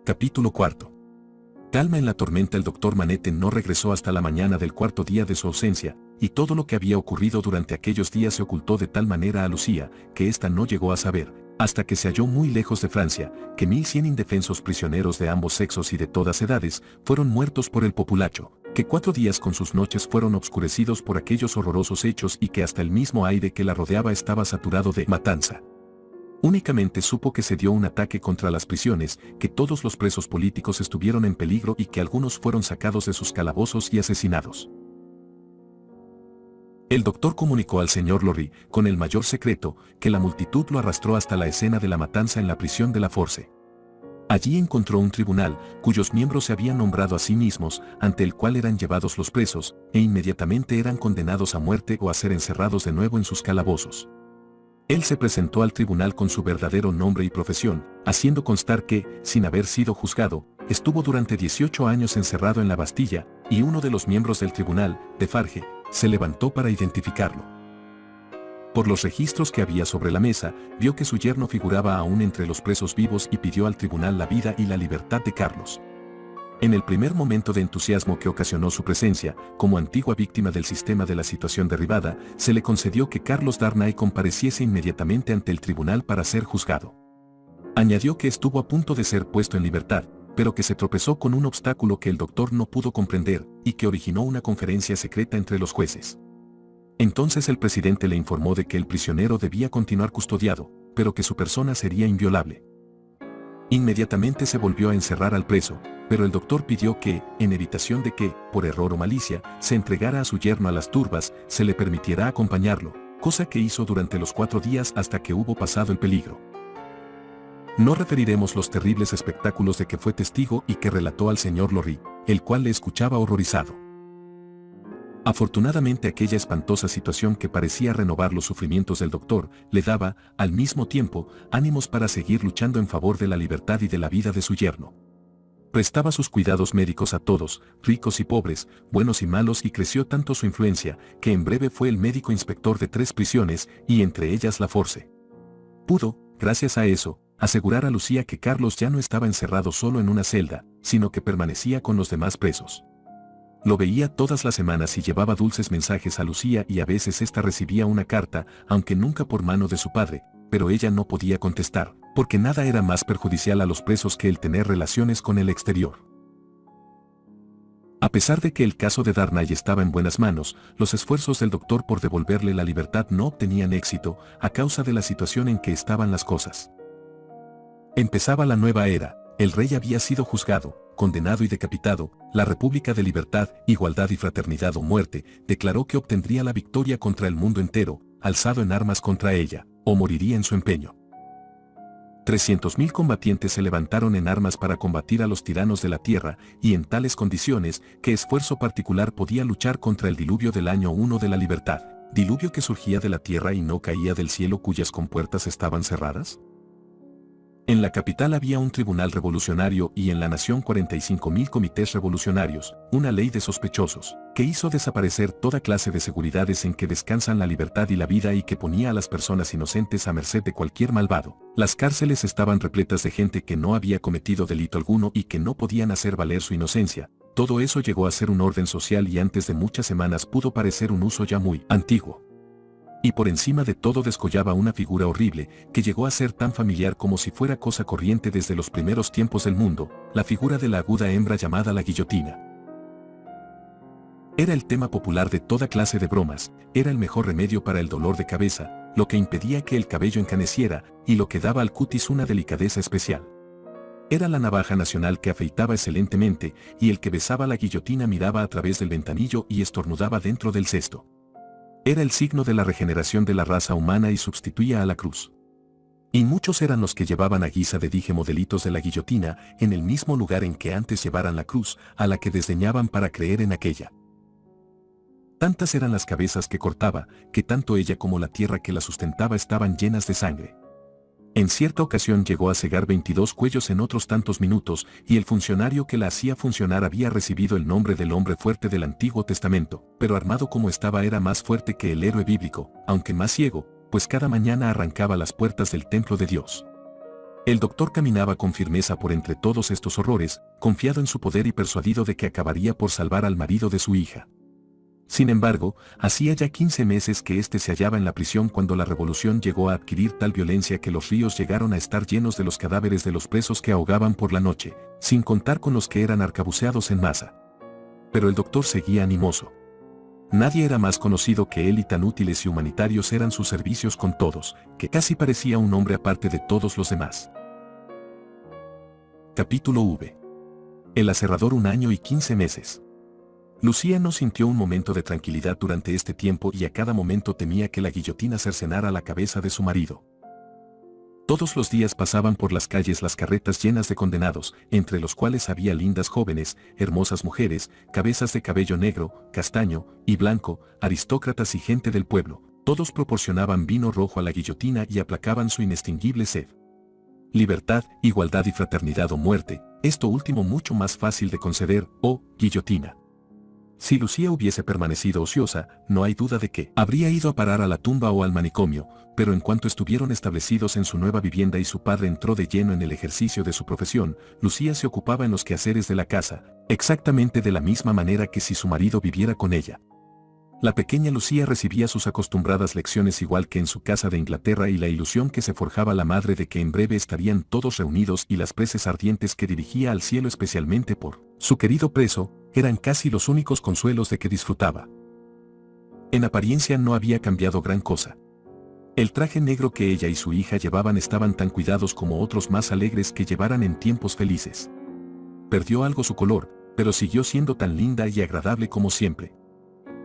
Capítulo 4. Calma en la tormenta. El doctor Manette no regresó hasta la mañana del cuarto día de su ausencia, y todo lo que había ocurrido durante aquellos días se ocultó de tal manera a Lucía, que ésta no llegó a saber, hasta que se halló muy lejos de Francia, que 1100 indefensos prisioneros de ambos sexos y de todas edades fueron muertos por el populacho, que 4 días con sus noches fueron obscurecidos por aquellos horrorosos hechos y que hasta el mismo aire que la rodeaba estaba saturado de matanza. Únicamente supo que se dio un ataque contra las prisiones, que todos los presos políticos estuvieron en peligro y que algunos fueron sacados de sus calabozos y asesinados. El doctor comunicó al señor Lorry, con el mayor secreto, que la multitud lo arrastró hasta la escena de la matanza en la prisión de la Force. Allí encontró un tribunal, cuyos miembros se habían nombrado a sí mismos, ante el cual eran llevados los presos, e inmediatamente eran condenados a muerte o a ser encerrados de nuevo en sus calabozos. Él se presentó al tribunal con su verdadero nombre y profesión, haciendo constar que, sin haber sido juzgado, estuvo durante 18 años encerrado en la Bastilla, y uno de los miembros del tribunal, Defarge, se levantó para identificarlo. Por los registros que había sobre la mesa, vio que su yerno figuraba aún entre los presos vivos y pidió al tribunal la vida y la libertad de Carlos. En el primer momento de entusiasmo que ocasionó su presencia, como antigua víctima del sistema de la situación derribada, se le concedió que Carlos Darnay compareciese inmediatamente ante el tribunal para ser juzgado. Añadió que estuvo a punto de ser puesto en libertad, pero que se tropezó con un obstáculo que el doctor no pudo comprender y que originó una conferencia secreta entre los jueces. Entonces el presidente le informó de que el prisionero debía continuar custodiado, pero que su persona sería inviolable. Inmediatamente se volvió a encerrar al preso, pero el doctor pidió que, en evitación de que, por error o malicia, se entregara a su yerno a las turbas, se le permitiera acompañarlo, cosa que hizo durante los 4 días hasta que hubo pasado el peligro. No referiremos los terribles espectáculos de que fue testigo y que relató al señor Lorry, el cual le escuchaba horrorizado. Afortunadamente aquella espantosa situación que parecía renovar los sufrimientos del doctor, le daba, al mismo tiempo, ánimos para seguir luchando en favor de la libertad y de la vida de su yerno. Prestaba sus cuidados médicos a todos, ricos y pobres, buenos y malos, y creció tanto su influencia, que en breve fue el médico inspector de 3 prisiones, y entre ellas la Force. Pudo, gracias a eso, asegurar a Lucía que Carlos ya no estaba encerrado solo en una celda, sino que permanecía con los demás presos. Lo veía todas las semanas y llevaba dulces mensajes a Lucía, y a veces ésta recibía una carta, aunque nunca por mano de su padre, pero ella no podía contestar, porque nada era más perjudicial a los presos que el tener relaciones con el exterior. A pesar de que el caso de Darnay estaba en buenas manos, los esfuerzos del doctor por devolverle la libertad no obtenían éxito, a causa de la situación en que estaban las cosas. Empezaba la nueva era, el rey había sido juzgado, condenado y decapitado, la República de Libertad, Igualdad y Fraternidad o Muerte, declaró que obtendría la victoria contra el mundo entero, alzado en armas contra ella, o moriría en su empeño. 300.000 combatientes se levantaron en armas para combatir a los tiranos de la tierra, y en tales condiciones, ¿qué esfuerzo particular podía luchar contra el diluvio del año 1 de la libertad? ¿Diluvio que surgía de la tierra y no caía del cielo, cuyas compuertas estaban cerradas? En la capital había un tribunal revolucionario y en la nación 45.000 comités revolucionarios, una ley de sospechosos, que hizo desaparecer toda clase de seguridades en que descansan la libertad y la vida y que ponía a las personas inocentes a merced de cualquier malvado. Las cárceles estaban repletas de gente que no había cometido delito alguno y que no podían hacer valer su inocencia. Todo eso llegó a ser un orden social y antes de muchas semanas pudo parecer un uso ya muy antiguo. Y por encima de todo descollaba una figura horrible, que llegó a ser tan familiar como si fuera cosa corriente desde los primeros tiempos del mundo, la figura de la aguda hembra llamada la guillotina. Era el tema popular de toda clase de bromas, era el mejor remedio para el dolor de cabeza, lo que impedía que el cabello encaneciera, y lo que daba al cutis una delicadeza especial. Era la navaja nacional que afeitaba excelentemente, y el que besaba la guillotina miraba a través del ventanillo y estornudaba dentro del cesto. Era el signo de la regeneración de la raza humana y sustituía a la cruz. Y muchos eran los que llevaban a guisa de dije modelitos de la guillotina en el mismo lugar en que antes llevaran la cruz, a la que desdeñaban para creer en aquella. Tantas eran las cabezas que cortaba, que tanto ella como la tierra que la sustentaba estaban llenas de sangre. En cierta ocasión llegó a cegar 22 cuellos en otros tantos minutos, y el funcionario que la hacía funcionar había recibido el nombre del hombre fuerte del Antiguo Testamento, pero armado como estaba era más fuerte que el héroe bíblico, aunque más ciego, pues cada mañana arrancaba las puertas del templo de Dios. El doctor caminaba con firmeza por entre todos estos horrores, confiado en su poder y persuadido de que acabaría por salvar al marido de su hija. Sin embargo, hacía ya 15 meses que éste se hallaba en la prisión cuando la revolución llegó a adquirir tal violencia que los ríos llegaron a estar llenos de los cadáveres de los presos que ahogaban por la noche, sin contar con los que eran arcabuceados en masa. Pero el doctor seguía animoso. Nadie era más conocido que él y tan útiles y humanitarios eran sus servicios con todos, que casi parecía un hombre aparte de todos los demás. Capítulo V. El aserrador 1 año y 15 meses. Lucía no sintió un momento de tranquilidad durante este tiempo y a cada momento temía que la guillotina cercenara la cabeza de su marido. Todos los días pasaban por las calles las carretas llenas de condenados, entre los cuales había lindas jóvenes, hermosas mujeres, cabezas de cabello negro, castaño y blanco, aristócratas y gente del pueblo. Todos proporcionaban vino rojo a la guillotina y aplacaban su inextinguible sed. Libertad, igualdad y fraternidad o muerte, esto último mucho más fácil de conceder, oh guillotina. Si Lucía hubiese permanecido ociosa, no hay duda de que habría ido a parar a la tumba o al manicomio, pero en cuanto estuvieron establecidos en su nueva vivienda y su padre entró de lleno en el ejercicio de su profesión, Lucía se ocupaba en los quehaceres de la casa, exactamente de la misma manera que si su marido viviera con ella. La pequeña Lucía recibía sus acostumbradas lecciones igual que en su casa de Inglaterra y la ilusión que se forjaba la madre de que en breve estarían todos reunidos y las preces ardientes que dirigía al cielo especialmente por su querido preso, eran casi los únicos consuelos de que disfrutaba. En apariencia no había cambiado gran cosa. El traje negro que ella y su hija llevaban estaban tan cuidados como otros más alegres que llevaran en tiempos felices. Perdió algo su color, pero siguió siendo tan linda y agradable como siempre.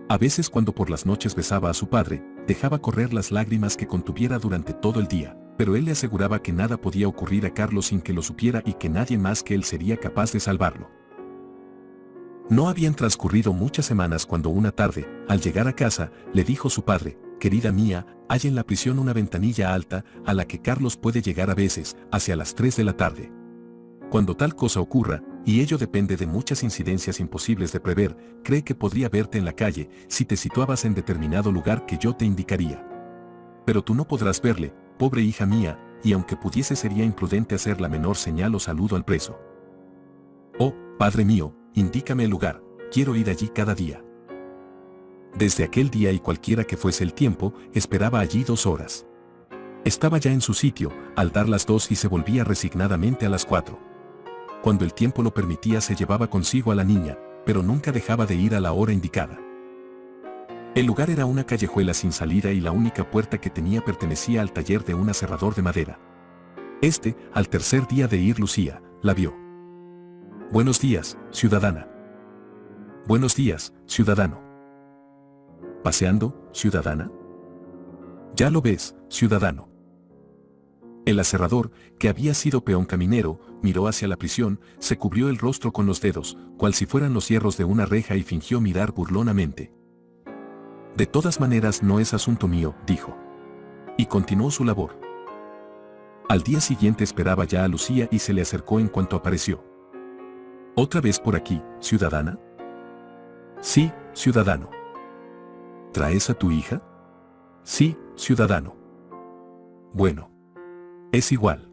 A veces cuando por las noches besaba a su padre, dejaba correr las lágrimas que contuviera durante todo el día, pero él le aseguraba que nada podía ocurrir a Carlos sin que lo supiera y que nadie más que él sería capaz de salvarlo. No habían transcurrido muchas semanas cuando una tarde, al llegar a casa, le dijo su padre: «Querida mía, hay en la prisión una ventanilla alta a la que Carlos puede llegar a veces, hacia las 3 de la tarde. Cuando tal cosa ocurra, y ello depende de muchas incidencias imposibles de prever, cree que podría verte en la calle si te situabas en determinado lugar que yo te indicaría. Pero tú no podrás verle, pobre hija mía, y aunque pudiese sería imprudente hacer la menor señal o saludo al preso. Oh, padre mío, indícame el lugar, quiero ir allí cada día». Desde aquel día y cualquiera que fuese el tiempo, esperaba allí 2 horas. Estaba ya en su sitio, al dar las 2 y se volvía resignadamente a las 4. Cuando el tiempo lo permitía se llevaba consigo a la niña, pero nunca dejaba de ir a la hora indicada. El lugar era una callejuela sin salida y la única puerta que tenía pertenecía al taller de un aserrador de madera. Al tercer día de ir Lucía, la vio. «Buenos días, ciudadana». «Buenos días, ciudadano». «¿Paseando, ciudadana?» «Ya lo ves, ciudadano». El aserrador, que había sido peón caminero, miró hacia la prisión, se cubrió el rostro con los dedos, cual si fueran los hierros de una reja y fingió mirar burlonamente. «De todas maneras no es asunto mío», dijo. Y continuó su labor. Al día siguiente esperaba ya a Lucía y se le acercó en cuanto apareció. «¿Otra vez por aquí, ciudadana?» «Sí, ciudadano». «¿Traes a tu hija?» «Sí, ciudadano». «Bueno. Es igual.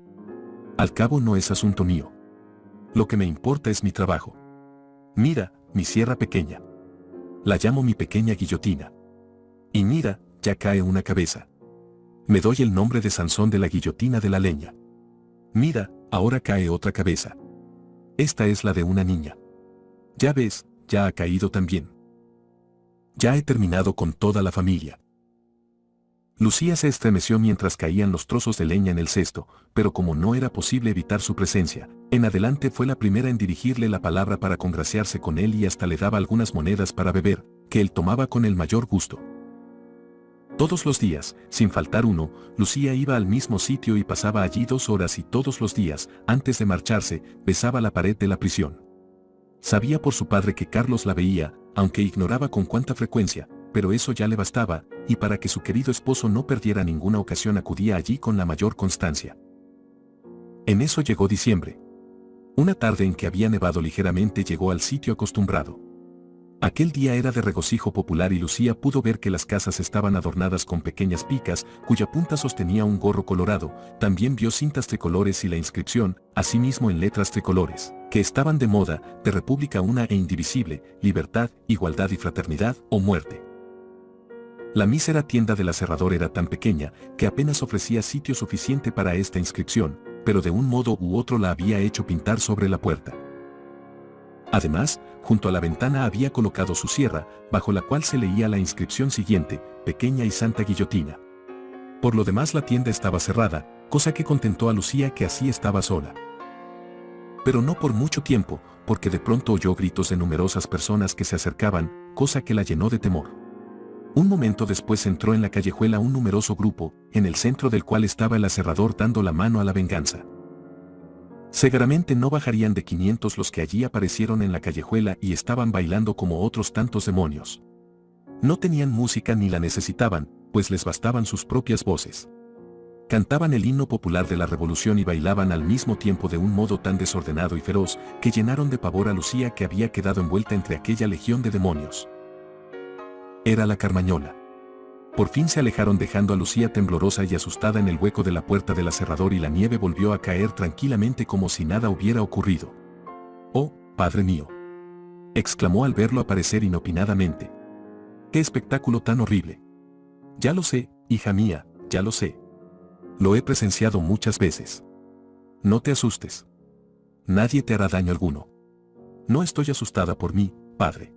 Al cabo no es asunto mío. Lo que me importa es mi trabajo. Mira, mi sierra pequeña. La llamo mi pequeña guillotina. Y mira, ya cae una cabeza. Me doy el nombre de Sansón de la guillotina de la leña. Mira, ahora cae otra cabeza. Esta es la de una niña. Ya ves, ya ha caído también. Ya he terminado con toda la familia». Lucía se estremeció mientras caían los trozos de leña en el cesto, pero como no era posible evitar su presencia, en adelante fue la primera en dirigirle la palabra para congraciarse con él y hasta le daba algunas monedas para beber, que él tomaba con el mayor gusto. Todos los días, sin faltar uno, Lucía iba al mismo sitio y pasaba allí 2 horas y todos los días, antes de marcharse, besaba la pared de la prisión. Sabía por su padre que Carlos la veía, aunque ignoraba con cuánta frecuencia, pero eso ya le bastaba, y para que su querido esposo no perdiera ninguna ocasión acudía allí con la mayor constancia. En eso llegó diciembre. Una tarde en que había nevado ligeramente llegó al sitio acostumbrado. Aquel día era de regocijo popular y Lucía pudo ver que las casas estaban adornadas con pequeñas picas, cuya punta sostenía un gorro colorado. También vio cintas tricolores y la inscripción, asimismo en letras tricolores, que estaban de moda, de República una e indivisible, libertad, igualdad y fraternidad, o muerte. La mísera tienda del aserrador era tan pequeña, que apenas ofrecía sitio suficiente para esta inscripción, pero de un modo u otro la había hecho pintar sobre la puerta. Además, junto a la ventana había colocado su sierra, bajo la cual se leía la inscripción siguiente, Pequeña y Santa Guillotina. Por lo demás la tienda estaba cerrada, cosa que contentó a Lucía, que así estaba sola. Pero no por mucho tiempo, porque de pronto oyó gritos de numerosas personas que se acercaban, cosa que la llenó de temor. Un momento después entró en la callejuela un numeroso grupo, en el centro del cual estaba el aserrador dando la mano a la venganza. Seguramente no bajarían de 500 los que allí aparecieron en la callejuela y estaban bailando como otros tantos demonios. No tenían música ni la necesitaban, pues les bastaban sus propias voces. Cantaban el himno popular de la revolución y bailaban al mismo tiempo de un modo tan desordenado y feroz, que llenaron de pavor a Lucía, que había quedado envuelta entre aquella legión de demonios. Era la Carmañola. Por fin se alejaron dejando a Lucía temblorosa y asustada en el hueco de la puerta del aserrador, y la nieve volvió a caer tranquilamente como si nada hubiera ocurrido. «Oh, Padre mío», exclamó al verlo aparecer inopinadamente. «¡Qué espectáculo tan horrible!». «Ya lo sé, hija mía, ya lo sé. Lo he presenciado muchas veces. No te asustes. Nadie te hará daño alguno. No estoy asustada por mí, padre.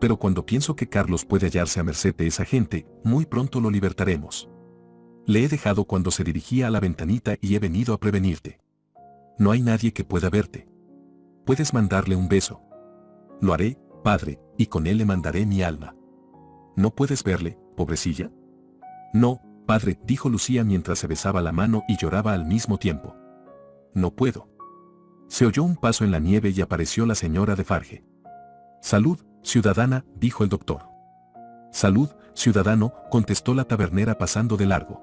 Pero cuando pienso que Carlos puede hallarse a merced de esa gente, muy pronto lo libertaremos. Le he dejado cuando se dirigía a la ventanita y he venido a prevenirte. No hay nadie que pueda verte. Puedes mandarle un beso. Lo haré, padre, y con él le mandaré mi alma. ¿No puedes verle, pobrecilla? No, padre, dijo Lucía mientras se besaba la mano y lloraba al mismo tiempo. No puedo. Se oyó un paso en la nieve y apareció la señora de Farge. Salud, ciudadana, dijo el doctor. Salud, ciudadano, contestó la tabernera pasando de largo.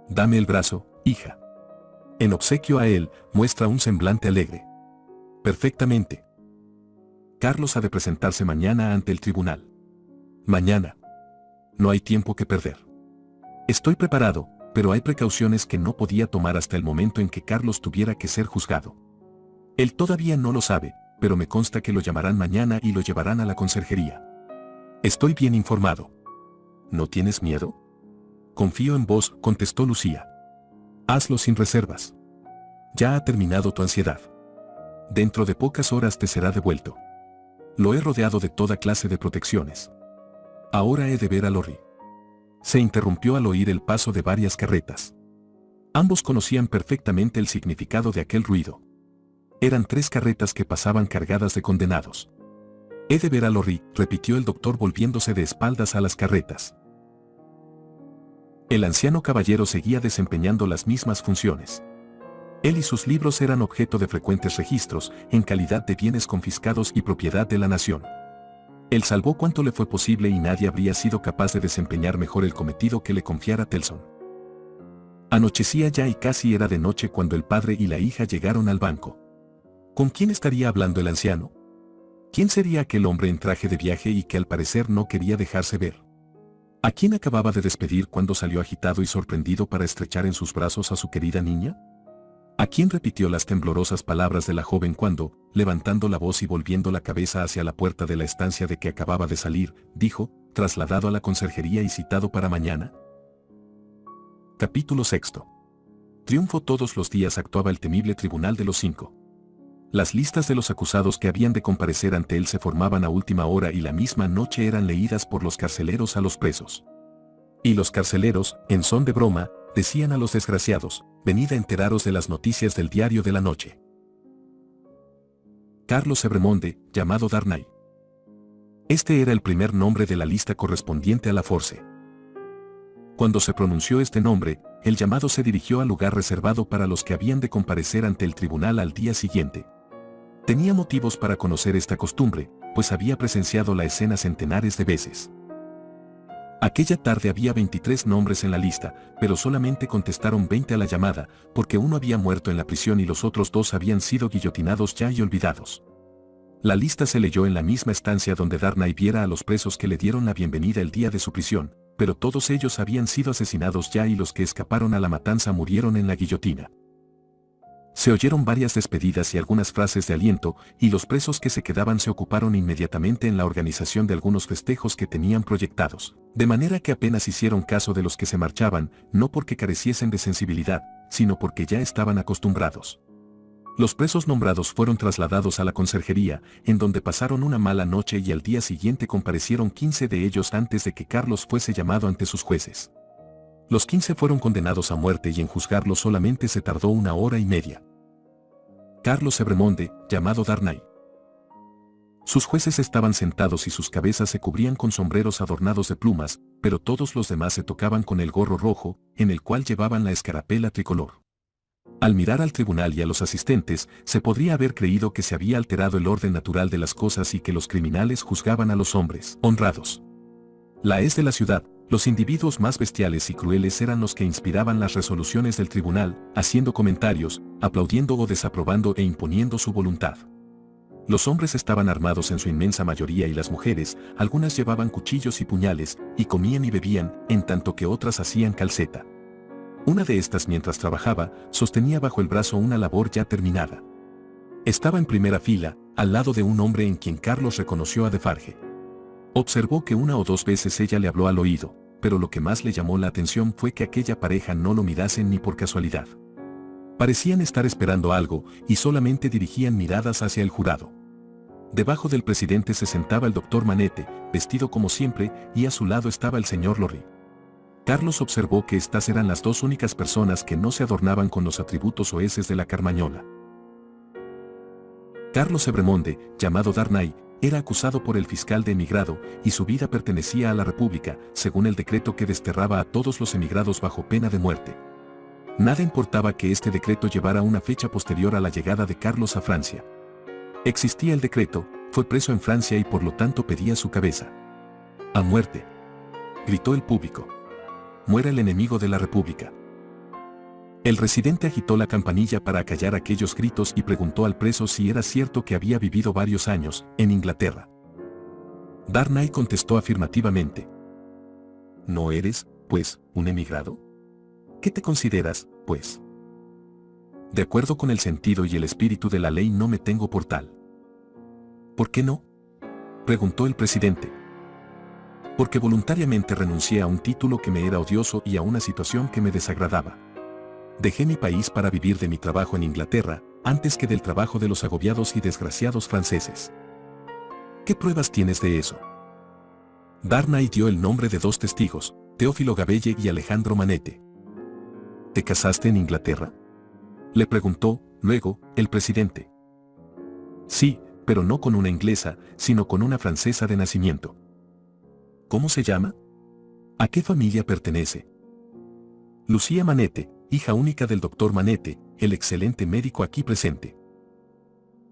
Dame el brazo, hija. En obsequio a él, muestra un semblante alegre. Perfectamente. Carlos ha de presentarse mañana ante el tribunal. Mañana. No hay tiempo que perder. Estoy preparado, pero hay precauciones que no podía tomar hasta el momento en que Carlos tuviera que ser juzgado. Él todavía no lo sabe, pero me consta que lo llamarán mañana y lo llevarán a la conserjería. Estoy bien informado. ¿No tienes miedo? Confío en vos, contestó Lucía. Hazlo sin reservas. Ya ha terminado tu ansiedad. Dentro de pocas horas te será devuelto. Lo he rodeado de toda clase de protecciones. Ahora he de ver a Lorry. Se interrumpió al oír el paso de varias carretas. Ambos conocían perfectamente el significado de aquel ruido. Eran 3 carretas que pasaban cargadas de condenados. He de ver a Lorry, repitió el doctor volviéndose de espaldas a las carretas. El anciano caballero seguía desempeñando las mismas funciones. Él y sus libros eran objeto de frecuentes registros, en calidad de bienes confiscados y propiedad de la nación. Él salvó cuanto le fue posible y nadie habría sido capaz de desempeñar mejor el cometido que le confiara Telson. Anochecía ya y casi era de noche cuando el padre y la hija llegaron al banco. ¿Con quién estaría hablando el anciano? ¿Quién sería aquel hombre en traje de viaje y que al parecer no quería dejarse ver? ¿A quién acababa de despedir cuando salió agitado y sorprendido para estrechar en sus brazos a su querida niña? ¿A quién repitió las temblorosas palabras de la joven cuando, levantando la voz y volviendo la cabeza hacia la puerta de la estancia de que acababa de salir, dijo, trasladado a la conserjería y citado para mañana? Capítulo 6. Triunfo. Todos los días actuaba el temible tribunal de los 5. Las listas de los acusados que habían de comparecer ante él se formaban a última hora y la misma noche eran leídas por los carceleros a los presos. Y los carceleros, en son de broma, decían a los desgraciados: venid a enteraros de las noticias del diario de la noche. Carlos Evremonde, llamado Darnay. Este era el primer nombre de la lista correspondiente a la Force. Cuando se pronunció este nombre, el llamado se dirigió al lugar reservado para los que habían de comparecer ante el tribunal al día siguiente. Tenía motivos para conocer esta costumbre, pues había presenciado la escena centenares de veces. Aquella tarde había 23 nombres en la lista, pero solamente contestaron 20 a la llamada, porque uno había muerto en la prisión y los otros 2 habían sido guillotinados ya y olvidados. La lista se leyó en la misma estancia donde Darnay viera a los presos que le dieron la bienvenida el día de su prisión, pero todos ellos habían sido asesinados ya y los que escaparon a la matanza murieron en la guillotina. Se oyeron varias despedidas y algunas frases de aliento, y los presos que se quedaban se ocuparon inmediatamente en la organización de algunos festejos que tenían proyectados, de manera que apenas hicieron caso de los que se marchaban, no porque careciesen de sensibilidad, sino porque ya estaban acostumbrados. Los presos nombrados fueron trasladados a la conserjería, en donde pasaron una mala noche y al día siguiente comparecieron 15 de ellos antes de que Carlos fuese llamado ante sus jueces. Los 15 fueron condenados a muerte y en juzgarlo solamente se tardó 1 hora y media. Carlos Evremonde, llamado Darnay. Sus jueces estaban sentados y sus cabezas se cubrían con sombreros adornados de plumas, pero todos los demás se tocaban con el gorro rojo, en el cual llevaban la escarapela tricolor. Al mirar al tribunal y a los asistentes, se podría haber creído que se había alterado el orden natural de las cosas y que los criminales juzgaban a los hombres honrados. La es de la ciudad, los individuos más bestiales y crueles eran los que inspiraban las resoluciones del tribunal, haciendo comentarios, aplaudiendo o desaprobando e imponiendo su voluntad. Los hombres estaban armados en su inmensa mayoría y las mujeres, algunas llevaban cuchillos y puñales, y comían y bebían, en tanto que otras hacían calceta. Una de estas, mientras trabajaba, sostenía bajo el brazo una labor ya terminada. Estaba en primera fila, al lado de un hombre en quien Carlos reconoció a Defarge. Observó que 1 o 2 veces ella le habló al oído, pero lo que más le llamó la atención fue que aquella pareja no lo mirasen ni por casualidad. Parecían estar esperando algo, y solamente dirigían miradas hacia el jurado. Debajo del presidente se sentaba el doctor Manette, vestido como siempre, y a su lado estaba el señor Lorry. Carlos observó que estas eran las 2 únicas personas que no se adornaban con los atributos oeces de la Carmañola. Carlos Evremonde, llamado Darnay, era acusado por el fiscal de emigrado, y su vida pertenecía a la República, según el decreto que desterraba a todos los emigrados bajo pena de muerte. Nada importaba que este decreto llevara una fecha posterior a la llegada de Carlos a Francia. Existía el decreto, fue preso en Francia y por lo tanto pedía su cabeza. ¡A muerte!, gritó el público. ¡Muera el enemigo de la República! El residente agitó la campanilla para acallar aquellos gritos y preguntó al preso si era cierto que había vivido varios años en Inglaterra. Darnay contestó afirmativamente. ¿No eres, pues, un emigrado? ¿Qué te consideras, pues? De acuerdo con el sentido y el espíritu de la ley no me tengo por tal. ¿Por qué no?, preguntó el presidente. Porque voluntariamente renuncié a un título que me era odioso y a una situación que me desagradaba. Dejé mi país para vivir de mi trabajo en Inglaterra, antes que del trabajo de los agobiados y desgraciados franceses. ¿Qué pruebas tienes de eso? Darnay dio el nombre de 2 testigos, Teófilo Gabelle y Alejandro Manette. ¿Te casaste en Inglaterra?, le preguntó, luego, el presidente. Sí, pero no con una inglesa, sino con una francesa de nacimiento. ¿Cómo se llama? ¿A qué familia pertenece? Lucía Manette, hija única del doctor Manette, el excelente médico aquí presente.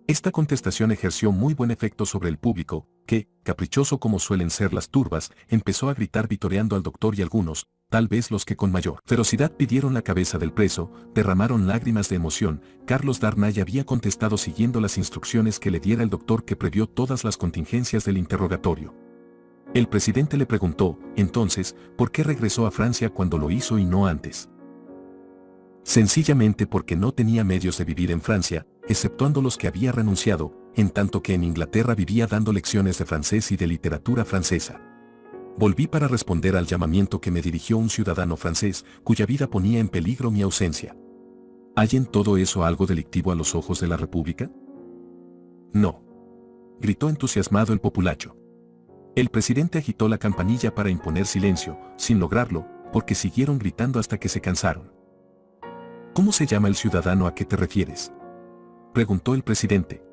Esta contestación ejerció muy buen efecto sobre el público, que, caprichoso como suelen ser las turbas, empezó a gritar vitoreando al doctor y algunos, tal vez los que con mayor ferocidad pidieron la cabeza del preso, derramaron lágrimas de emoción. Carlos Darnay había contestado siguiendo las instrucciones que le diera el doctor, que previó todas las contingencias del interrogatorio. El presidente le preguntó, entonces, ¿por qué regresó a Francia cuando lo hizo y no antes? Sencillamente porque no tenía medios de vivir en Francia, exceptuando los que había renunciado, en tanto que en Inglaterra vivía dando lecciones de francés y de literatura francesa. Volví para responder al llamamiento que me dirigió un ciudadano francés, cuya vida ponía en peligro mi ausencia. ¿Hay en todo eso algo delictivo a los ojos de la República? No, gritó entusiasmado el populacho. El presidente agitó la campanilla para imponer silencio, sin lograrlo, porque siguieron gritando hasta que se cansaron. ¿Cómo se llama el ciudadano a que te refieres?, preguntó el presidente.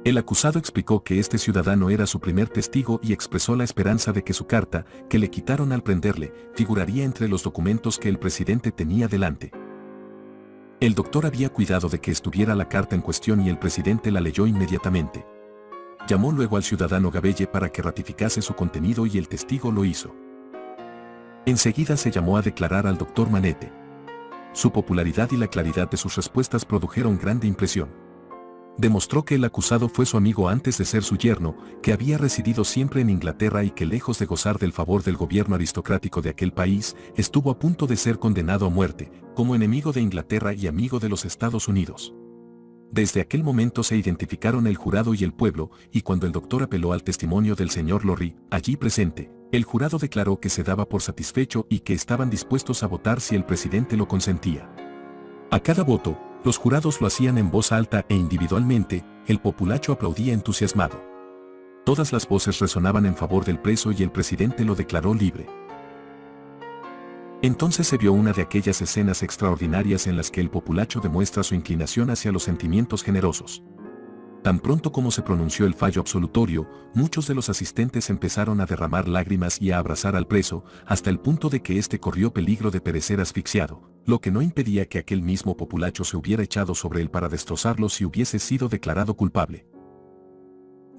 El acusado explicó que este ciudadano era su primer testigo y expresó la esperanza de que su carta, que le quitaron al prenderle, figuraría entre los documentos que el presidente tenía delante. El doctor había cuidado de que estuviera la carta en cuestión y el presidente la leyó inmediatamente. Llamó luego al ciudadano Gabelle para que ratificase su contenido y el testigo lo hizo. Enseguida se llamó a declarar al doctor Manette. Su popularidad y la claridad de sus respuestas produjeron grande impresión. Demostró que el acusado fue su amigo antes de ser su yerno, que había residido siempre en Inglaterra y que lejos de gozar del favor del gobierno aristocrático de aquel país, estuvo a punto de ser condenado a muerte, como enemigo de Inglaterra y amigo de los Estados Unidos. Desde aquel momento se identificaron el jurado y el pueblo, y cuando el doctor apeló al testimonio del señor Lorry, allí presente, el jurado declaró que se daba por satisfecho y que estaban dispuestos a votar si el presidente lo consentía. A cada voto, los jurados lo hacían en voz alta e individualmente, el populacho aplaudía entusiasmado. Todas las voces resonaban en favor del preso y el presidente lo declaró libre. Entonces se vio una de aquellas escenas extraordinarias en las que el populacho demuestra su inclinación hacia los sentimientos generosos. Tan pronto como se pronunció el fallo absolutorio, muchos de los asistentes empezaron a derramar lágrimas y a abrazar al preso, hasta el punto de que éste corrió peligro de perecer asfixiado, lo que no impedía que aquel mismo populacho se hubiera echado sobre él para destrozarlo si hubiese sido declarado culpable.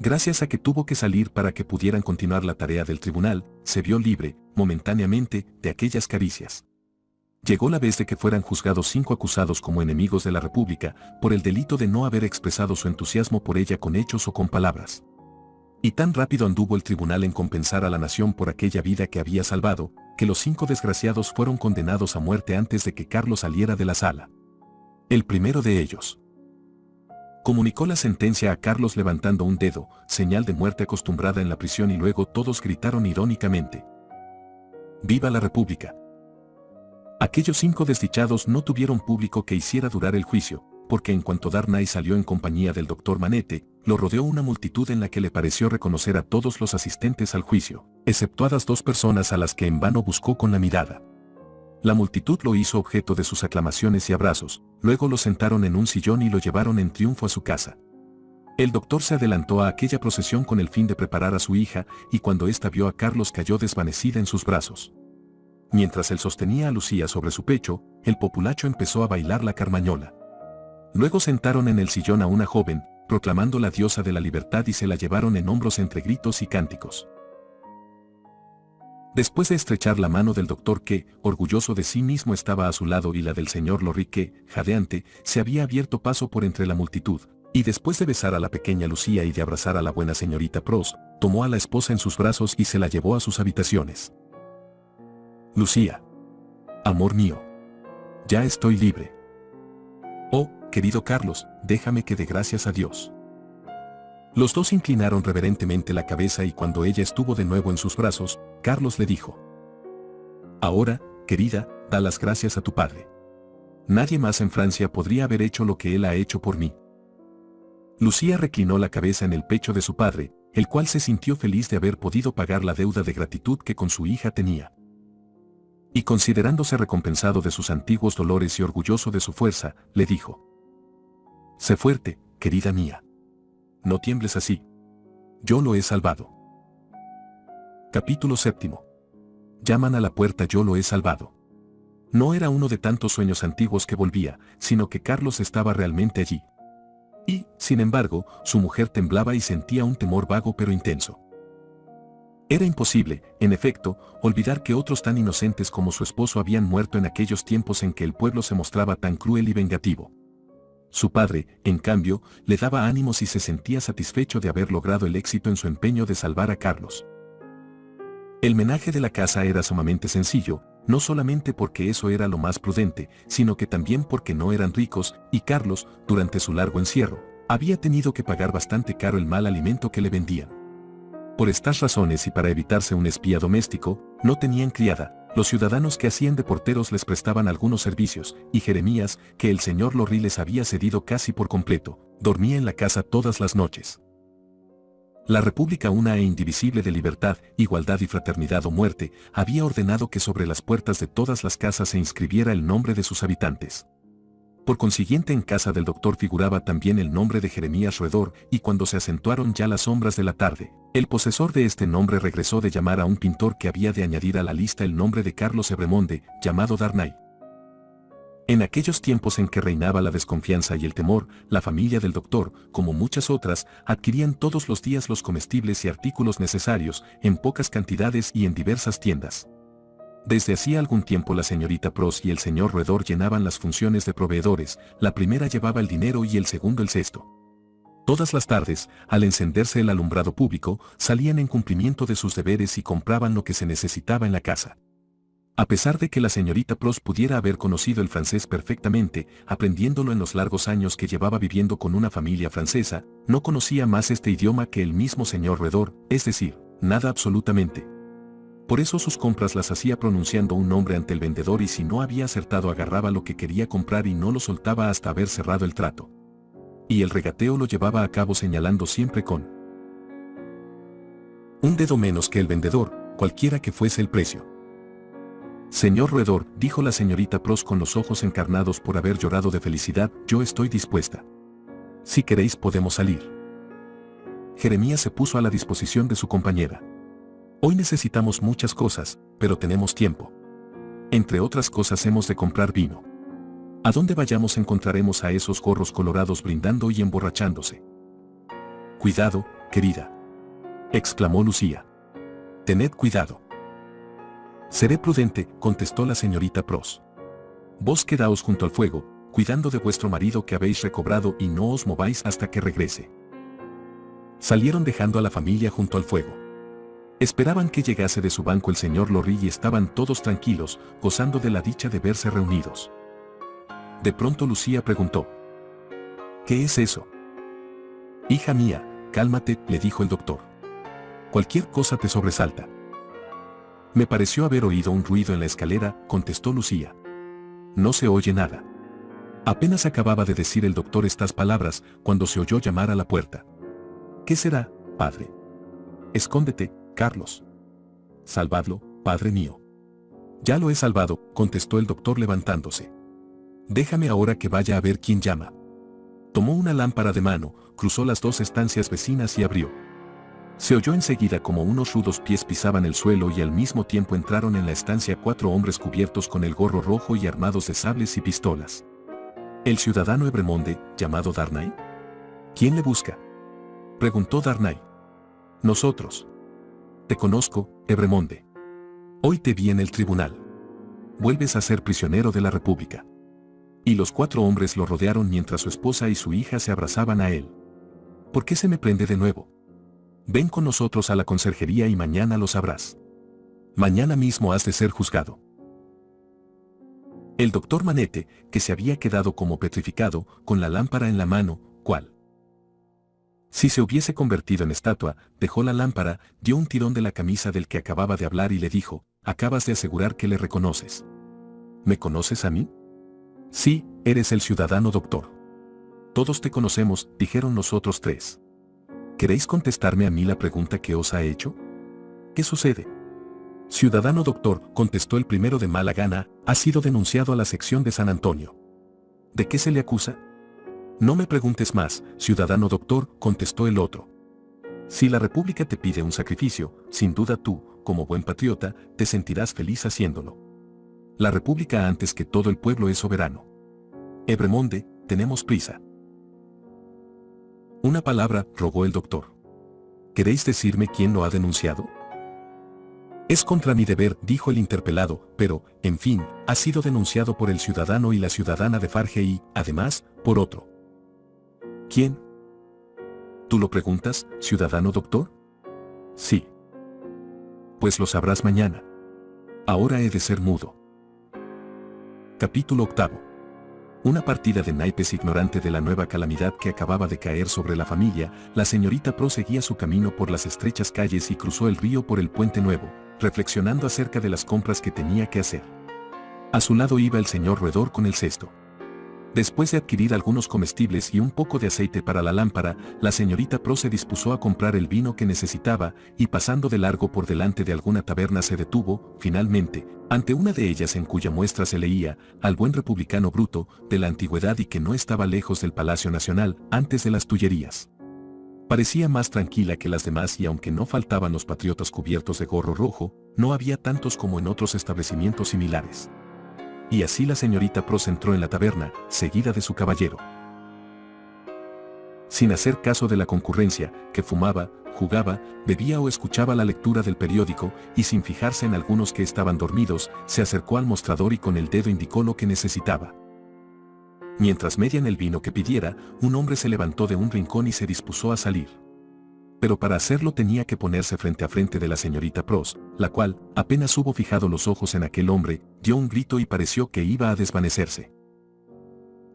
Gracias a que tuvo que salir para que pudieran continuar la tarea del tribunal, se vio libre, momentáneamente, de aquellas caricias. Llegó la vez de que fueran juzgados 5 acusados como enemigos de la República, por el delito de no haber expresado su entusiasmo por ella con hechos o con palabras. Y tan rápido anduvo el tribunal en compensar a la nación por aquella vida que había salvado, que los 5 desgraciados fueron condenados a muerte antes de que Carlos saliera de la sala. El primero de ellos comunicó la sentencia a Carlos levantando un dedo, señal de muerte acostumbrada en la prisión, y luego todos gritaron irónicamente: ¡Viva la República! Aquellos 5 desdichados no tuvieron público que hiciera durar el juicio, porque en cuanto Darnay salió en compañía del doctor Manette, lo rodeó una multitud en la que le pareció reconocer a todos los asistentes al juicio, exceptuadas 2 personas a las que en vano buscó con la mirada. La multitud lo hizo objeto de sus aclamaciones y abrazos, luego lo sentaron en un sillón y lo llevaron en triunfo a su casa. El doctor se adelantó a aquella procesión con el fin de preparar a su hija, y cuando ésta vio a Carlos cayó desvanecida en sus brazos. Mientras él sostenía a Lucía sobre su pecho, el populacho empezó a bailar la carmañola. Luego sentaron en el sillón a una joven, proclamando la diosa de la libertad, y se la llevaron en hombros entre gritos y cánticos. Después de estrechar la mano del doctor, que, orgulloso de sí mismo, estaba a su lado, y la del señor Lorry, que, jadeante, se había abierto paso por entre la multitud, y después de besar a la pequeña Lucía y de abrazar a la buena señorita Pros, tomó a la esposa en sus brazos y se la llevó a sus habitaciones. Lucía. Amor mío. Ya estoy libre. Oh, querido Carlos, déjame que dé gracias a Dios. Los 2 inclinaron reverentemente la cabeza, y cuando ella estuvo de nuevo en sus brazos, Carlos le dijo: ahora, querida, da las gracias a tu padre. Nadie más en Francia podría haber hecho lo que él ha hecho por mí. Lucía reclinó la cabeza en el pecho de su padre, el cual se sintió feliz de haber podido pagar la deuda de gratitud que con su hija tenía. Y considerándose recompensado de sus antiguos dolores y orgulloso de su fuerza, le dijo: sé fuerte, querida mía. No tiembles así. Yo lo he salvado. Capítulo 7. Llaman a la puerta. Yo lo he salvado. No era uno de tantos sueños antiguos que volvía, sino que Carlos estaba realmente allí. Y, sin embargo, su mujer temblaba y sentía un temor vago pero intenso. Era imposible, en efecto, olvidar que otros tan inocentes como su esposo habían muerto en aquellos tiempos en que el pueblo se mostraba tan cruel y vengativo. Su padre, en cambio, le daba ánimos y se sentía satisfecho de haber logrado el éxito en su empeño de salvar a Carlos. El menaje de la casa era sumamente sencillo, no solamente porque eso era lo más prudente, sino que también porque no eran ricos, y Carlos, durante su largo encierro, había tenido que pagar bastante caro el mal alimento que le vendían. Por estas razones y para evitarse un espía doméstico, no tenían criada. Los ciudadanos que hacían de porteros les prestaban algunos servicios, y Jeremías, que el señor Lorry les había cedido casi por completo, dormía en la casa todas las noches. La República una e indivisible de libertad, igualdad y fraternidad o muerte, había ordenado que sobre las puertas de todas las casas se inscribiera el nombre de sus habitantes. Por consiguiente, en casa del doctor figuraba también el nombre de Jeremías Roedor, y cuando se acentuaron ya las sombras de la tarde, el posesor de este nombre regresó de llamar a un pintor que había de añadir a la lista el nombre de Carlos Evremonde, llamado Darnay. En aquellos tiempos en que reinaba la desconfianza y el temor, la familia del doctor, como muchas otras, adquirían todos los días los comestibles y artículos necesarios, en pocas cantidades y en diversas tiendas. Desde hacía algún tiempo la señorita Pros y el señor Roedor llenaban las funciones de proveedores, la primera llevaba el dinero y el segundo el cesto. Todas las tardes, al encenderse el alumbrado público, salían en cumplimiento de sus deberes y compraban lo que se necesitaba en la casa. A pesar de que la señorita Pross pudiera haber conocido el francés perfectamente, aprendiéndolo en los largos años que llevaba viviendo con una familia francesa, no conocía más este idioma que el mismo señor Redor, es decir, nada absolutamente. Por eso sus compras las hacía pronunciando un nombre ante el vendedor y si no había acertado agarraba lo que quería comprar y no lo soltaba hasta haber cerrado el trato. Y el regateo lo llevaba a cabo señalando siempre con un dedo menos que el vendedor, cualquiera que fuese el precio. Señor roedor, dijo la señorita Pross con los ojos encarnados por haber llorado de felicidad, yo estoy dispuesta. Si queréis podemos salir. Jeremías se puso a la disposición de su compañera. Hoy necesitamos muchas cosas, pero tenemos tiempo. Entre otras cosas hemos de comprar vino. A donde vayamos encontraremos a esos gorros colorados brindando y emborrachándose. Cuidado, querida, exclamó Lucía. Tened cuidado. Seré prudente, contestó la señorita Pross. Vos quedaos junto al fuego, cuidando de vuestro marido que habéis recobrado y no os mováis hasta que regrese. Salieron dejando a la familia junto al fuego. Esperaban que llegase de su banco el señor Lorry y estaban todos tranquilos, gozando de la dicha de verse reunidos. De pronto Lucía preguntó: ¿Qué es eso? Hija mía, cálmate, le dijo el doctor. Cualquier cosa te sobresalta. Me pareció haber oído un ruido en la escalera, contestó Lucía. No se oye nada. Apenas acababa de decir el doctor estas palabras, cuando se oyó llamar a la puerta. ¿Qué será, padre? Escóndete, Carlos. Salvadlo, padre mío. Ya lo he salvado, contestó el doctor levantándose. Déjame ahora que vaya a ver quién llama. Tomó una lámpara de mano, cruzó las dos estancias vecinas y abrió. Se oyó enseguida como unos rudos pies pisaban el suelo y al mismo tiempo entraron en la estancia 4 hombres cubiertos con el gorro rojo y armados de sables y pistolas. ¿El ciudadano Evremonde, llamado Darnay? ¿Quién le busca?, preguntó Darnay. Nosotros. Te conozco, Evremonde. Hoy te vi en el tribunal. Vuelves a ser prisionero de la República. Y los 4 hombres lo rodearon mientras su esposa y su hija se abrazaban a él. ¿Por qué se me prende de nuevo? Ven con nosotros a la conserjería y mañana lo sabrás. Mañana mismo has de ser juzgado. El doctor Manette, que se había quedado como petrificado, con la lámpara en la mano, ¿cuál? Si se hubiese convertido en estatua, dejó la lámpara, dio un tirón de la camisa del que acababa de hablar y le dijo: acabas de asegurar que le reconoces. ¿Me conoces a mí? Sí, eres el ciudadano doctor. Todos te conocemos, dijeron los otros 3. ¿Queréis contestarme a mí la pregunta que os ha hecho? ¿Qué sucede? Ciudadano doctor, contestó el primero de mala gana, ha sido denunciado a la sección de San Antonio. ¿De qué se le acusa? No me preguntes más, ciudadano doctor, contestó el otro. Si la República te pide un sacrificio, sin duda tú, como buen patriota, te sentirás feliz haciéndolo. La República antes que todo el pueblo es soberano. Evremonde, tenemos prisa. Una palabra, rogó el doctor. ¿Queréis decirme quién lo ha denunciado? Es contra mi deber, dijo el interpelado, pero, en fin, ha sido denunciado por el ciudadano y la ciudadana de Farge y, además, por otro. ¿Quién? ¿Tú lo preguntas, ciudadano doctor? Sí. Pues lo sabrás mañana. Ahora he de ser mudo. Capítulo 8. Una partida de naipes ignorante de la nueva calamidad que acababa de caer sobre la familia, la señorita proseguía su camino por las estrechas calles y cruzó el río por el puente nuevo, reflexionando acerca de las compras que tenía que hacer. A su lado iba el señor roedor con el cesto. Después de adquirir algunos comestibles y un poco de aceite para la lámpara, la señorita Pross se dispuso a comprar el vino que necesitaba, y pasando de largo por delante de alguna taberna se detuvo, finalmente, ante una de ellas en cuya muestra se leía, al buen republicano bruto, de la antigüedad y que no estaba lejos del Palacio Nacional, antes de las Tullerías. Parecía más tranquila que las demás y aunque no faltaban los patriotas cubiertos de gorro rojo, no había tantos como en otros establecimientos similares. Y así la señorita Pross entró en la taberna, seguida de su caballero. Sin hacer caso de la concurrencia, que fumaba, jugaba, bebía o escuchaba la lectura del periódico, y sin fijarse en algunos que estaban dormidos, se acercó al mostrador y con el dedo indicó lo que necesitaba. Mientras medían el vino que pidiera, un hombre se levantó de un rincón y se dispuso a salir. Pero para hacerlo tenía que ponerse frente a frente de la señorita Pross, la cual, apenas hubo fijado los ojos en aquel hombre, dio un grito y pareció que iba a desvanecerse.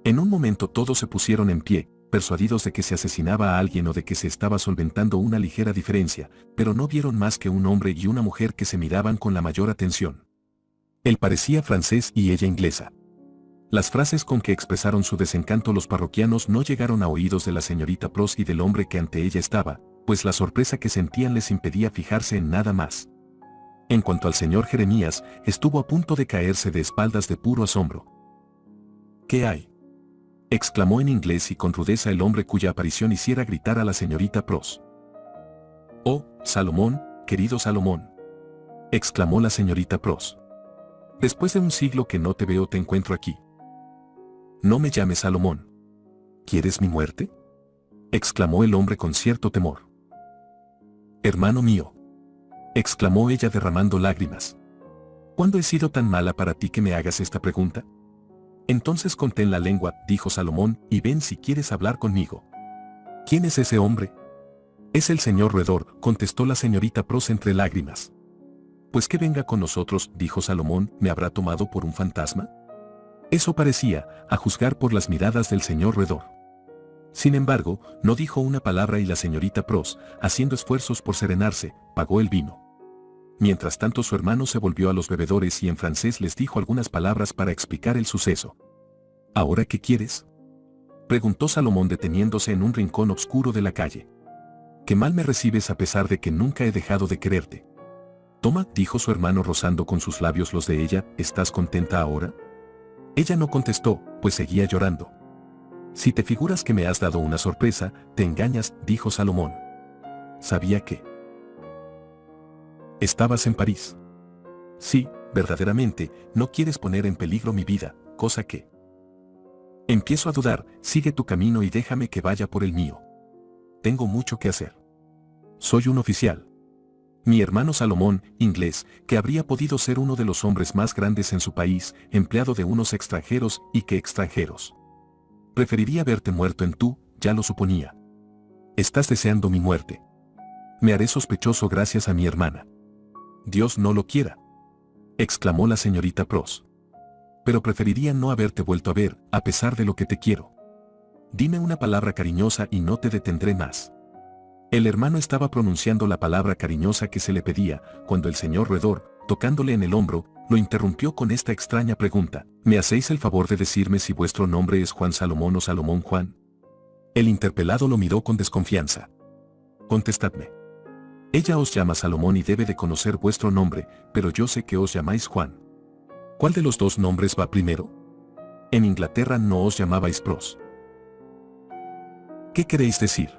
En un momento todos se pusieron en pie, persuadidos de que se asesinaba a alguien o de que se estaba solventando una ligera diferencia, pero no vieron más que un hombre y una mujer que se miraban con la mayor atención. Él parecía francés y ella inglesa. Las frases con que expresaron su desencanto los parroquianos no llegaron a oídos de la señorita Pross y del hombre que ante ella estaba, pues la sorpresa que sentían les impedía fijarse en nada más. En cuanto al señor Jeremías, estuvo a punto de caerse de espaldas de puro asombro. ¿Qué hay?, exclamó en inglés y con rudeza el hombre cuya aparición hiciera gritar a la señorita Pross. «Oh, Salomón, querido Salomón», exclamó la señorita Pross. «Después de un siglo que no te veo te encuentro aquí. No me llames Salomón. ¿Quieres mi muerte?», exclamó el hombre con cierto temor. «Hermano mío», exclamó ella derramando lágrimas. «¿Cuándo he sido tan mala para ti que me hagas esta pregunta? Entonces contén la lengua», dijo Salomón, «y ven si quieres hablar conmigo». «¿Quién es ese hombre?». «Es el señor roedor», contestó la señorita Pross entre lágrimas. «Pues que venga con nosotros», dijo Salomón, «¿me habrá tomado por un fantasma?». Eso parecía, a juzgar por las miradas del señor roedor. Sin embargo, no dijo una palabra y la señorita Pross, haciendo esfuerzos por serenarse, pagó el vino. Mientras tanto su hermano se volvió a los bebedores y en francés les dijo algunas palabras para explicar el suceso. «¿Ahora qué quieres?», preguntó Salomón deteniéndose en un rincón oscuro de la calle. «Qué mal me recibes a pesar de que nunca he dejado de quererte». «Toma», dijo su hermano rozando con sus labios los de ella, «¿estás contenta ahora?». Ella no contestó, pues seguía llorando. «Si te figuras que me has dado una sorpresa, te engañas», dijo Salomón. «Sabía que estabas en París». «Sí, verdaderamente, no quieres poner en peligro mi vida, cosa que empiezo a dudar. Sigue tu camino y déjame que vaya por el mío. Tengo mucho que hacer. Soy un oficial. Mi hermano Salomón, inglés, que habría podido ser uno de los hombres más grandes en su país, empleado de unos extranjeros y que extranjeros. Preferiría verte muerto en tú, ya lo suponía. Estás deseando mi muerte. Me haré sospechoso gracias a mi hermana». «Dios no lo quiera», exclamó la señorita Pross. «Pero preferiría no haberte vuelto a ver, a pesar de lo que te quiero. Dime una palabra cariñosa y no te detendré más». El hermano estaba pronunciando la palabra cariñosa que se le pedía, cuando el señor roedor, tocándole en el hombro, lo interrumpió con esta extraña pregunta: «¿Me hacéis el favor de decirme si vuestro nombre es Juan Salomón o Salomón Juan?». El interpelado lo miró con desconfianza. «Contestadme. Ella os llama Salomón y debe de conocer vuestro nombre, pero yo sé que os llamáis Juan. ¿Cuál de los dos nombres va primero? En Inglaterra no os llamabais Pross». «¿Qué queréis decir?».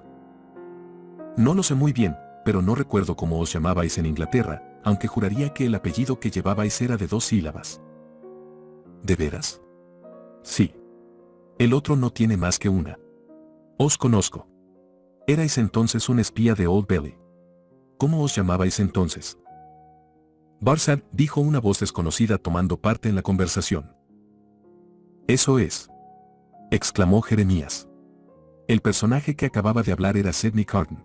«No lo sé muy bien, pero no recuerdo cómo os llamabais en Inglaterra, aunque juraría que el apellido que llevabais era de 2 sílabas». «¿De veras?». «Sí. El otro no tiene más que una». «Os conozco. Erais entonces un espía de Old Bailey». «¿Cómo os llamabais entonces?». «Barsad», dijo una voz desconocida tomando parte en la conversación. «Eso es», exclamó Jeremías. El personaje que acababa de hablar era Sidney Carton.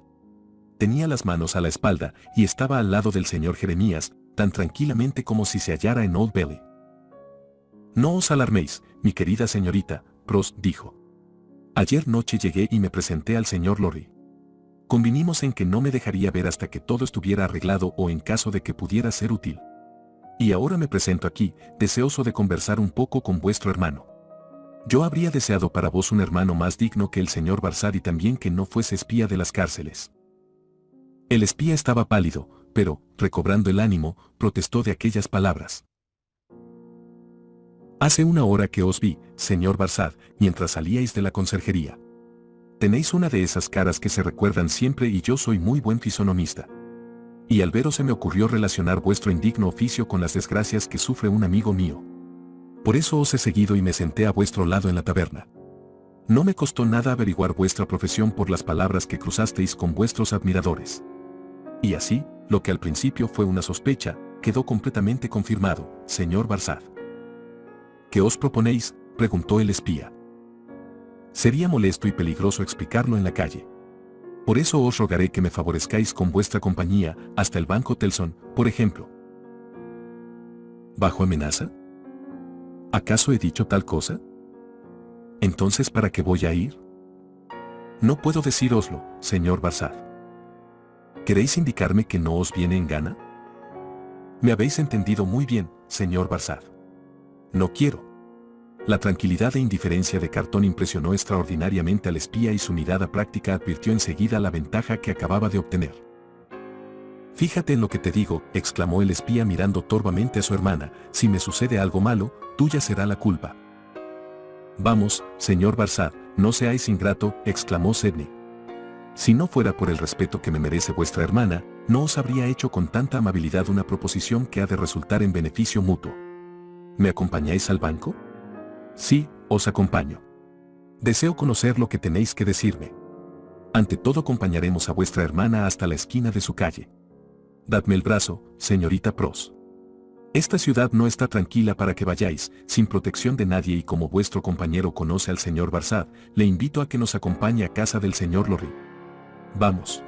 Tenía las manos a la espalda y estaba al lado del señor Jeremías, tan tranquilamente como si se hallara en Old Bailey. «No os alarméis, mi querida señorita», Pross dijo. «Ayer noche llegué y me presenté al señor Lorry. Convinimos en que no me dejaría ver hasta que todo estuviera arreglado o en caso de que pudiera ser útil. Y ahora me presento aquí, deseoso de conversar un poco con vuestro hermano. Yo habría deseado para vos un hermano más digno que el señor Barsad y también que no fuese espía de las cárceles». El espía estaba pálido, pero, recobrando el ánimo, protestó de aquellas palabras. «Hace una hora que os vi, señor Barsad, mientras salíais de la conserjería. Tenéis una de esas caras que se recuerdan siempre y yo soy muy buen fisonomista. Y al veros se me ocurrió relacionar vuestro indigno oficio con las desgracias que sufre un amigo mío. Por eso os he seguido y me senté a vuestro lado en la taberna. No me costó nada averiguar vuestra profesión por las palabras que cruzasteis con vuestros admiradores. Y así, lo que al principio fue una sospecha, quedó completamente confirmado, señor Barsad». «¿Qué os proponéis?», preguntó el espía. Sería molesto y peligroso explicarlo en la calle. Por eso os rogaré que me favorezcáis con vuestra compañía hasta el Banco Telson, por ejemplo. ¿Bajo amenaza? ¿Acaso he dicho tal cosa? Entonces, ¿para qué voy a ir? No puedo decíroslo, señor Barsad. ¿Queréis indicarme que no os viene en gana? Me habéis entendido muy bien, señor Barsad. No quiero. La tranquilidad e indiferencia de Cartón impresionó extraordinariamente al espía y su mirada práctica advirtió enseguida la ventaja que acababa de obtener. Fíjate en lo que te digo, exclamó el espía mirando torvamente a su hermana, si me sucede algo malo, tuya será la culpa. Vamos, señor Barsad, no seáis ingrato, exclamó Sedney. Si no fuera por el respeto que me merece vuestra hermana, no os habría hecho con tanta amabilidad una proposición que ha de resultar en beneficio mutuo. ¿Me acompañáis al banco? Sí, os acompaño. Deseo conocer lo que tenéis que decirme. Ante todo acompañaremos a vuestra hermana hasta la esquina de su calle. Dadme el brazo, señorita Pross. Esta ciudad no está tranquila para que vayáis, sin protección de nadie y como vuestro compañero conoce al señor Barsad, le invito a que nos acompañe a casa del señor Lorry. Vamos.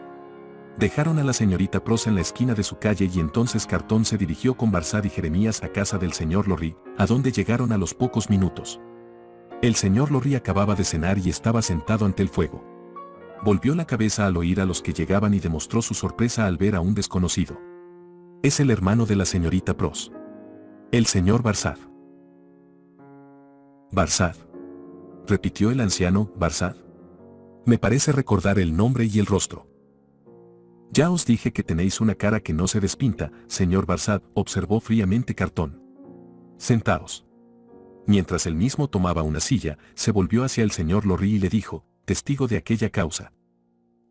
Dejaron a la señorita Pross en la esquina de su calle y entonces Cartón se dirigió con Barsad y Jeremías a casa del señor Lorry, a donde llegaron a los pocos minutos. El señor Lorry acababa de cenar y estaba sentado ante el fuego. Volvió la cabeza al oír a los que llegaban y demostró su sorpresa al ver a un desconocido. Es el hermano de la señorita Pross. El señor Barsad. Barsad. Repitió el anciano, Barsad. Me parece recordar el nombre y el rostro. Ya os dije que tenéis una cara que no se despinta, señor Barsad, observó fríamente Cartón. Sentaos. Mientras él mismo tomaba una silla, se volvió hacia el señor Lorry y le dijo, testigo de aquella causa.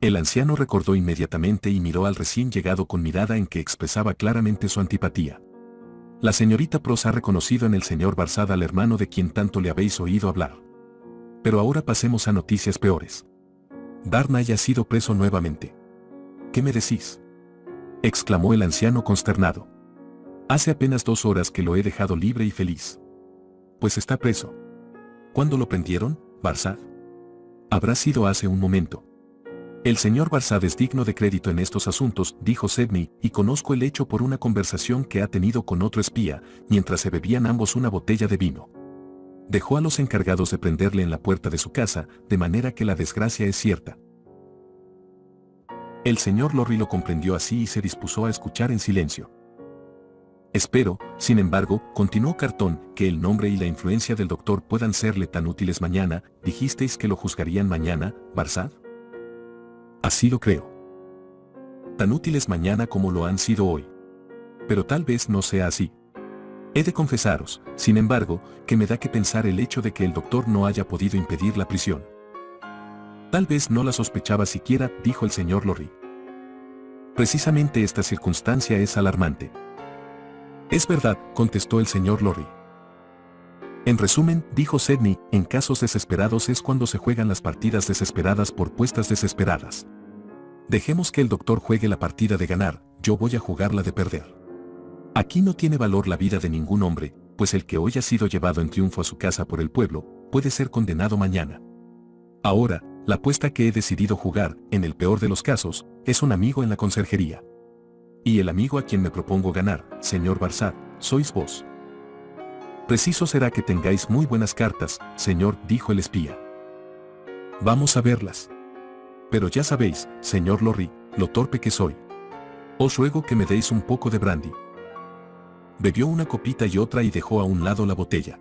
El anciano recordó inmediatamente y miró al recién llegado con mirada en que expresaba claramente su antipatía. La señorita Pross ha reconocido en el señor Barsad al hermano de quien tanto le habéis oído hablar. Pero ahora pasemos a noticias peores. Darnay ha sido preso nuevamente. ¿Qué me decís? Exclamó el anciano consternado. Hace apenas 2 horas que lo he dejado libre y feliz. Pues está preso. ¿Cuándo lo prendieron, Barsad? Habrá sido hace un momento. El señor Barsad es digno de crédito en estos asuntos, dijo Sedney, y conozco el hecho por una conversación que ha tenido con otro espía, mientras se bebían ambos una botella de vino. Dejó a los encargados de prenderle en la puerta de su casa, de manera que la desgracia es cierta. El señor Lorry lo comprendió así y se dispuso a escuchar en silencio. Espero, sin embargo, continuó Cartón, que el nombre y la influencia del doctor puedan serle tan útiles mañana. ¿Dijisteis que lo juzgarían mañana, Barsad? Así lo creo. Tan útiles mañana como lo han sido hoy. Pero tal vez no sea así. He de confesaros, sin embargo, que me da que pensar el hecho de que el doctor no haya podido impedir la prisión. Tal vez no la sospechaba siquiera, dijo el señor Lorry. Precisamente esta circunstancia es alarmante. Es verdad, contestó el señor Lorry. En resumen, dijo Sedney, en casos desesperados es cuando se juegan las partidas desesperadas por puestas desesperadas. Dejemos que el doctor juegue la partida de ganar, yo voy a jugar la de perder. Aquí no tiene valor la vida de ningún hombre, pues el que hoy ha sido llevado en triunfo a su casa por el pueblo, puede ser condenado mañana. Ahora, la apuesta que he decidido jugar, en el peor de los casos, es un amigo en la conserjería. Y el amigo a quien me propongo ganar, señor Barsad, sois vos. Preciso será que tengáis muy buenas cartas, señor, dijo el espía. Vamos a verlas. Pero ya sabéis, señor Lorry, lo torpe que soy. Os ruego que me deis un poco de brandy. Bebió una copita y otra y dejó a un lado la botella.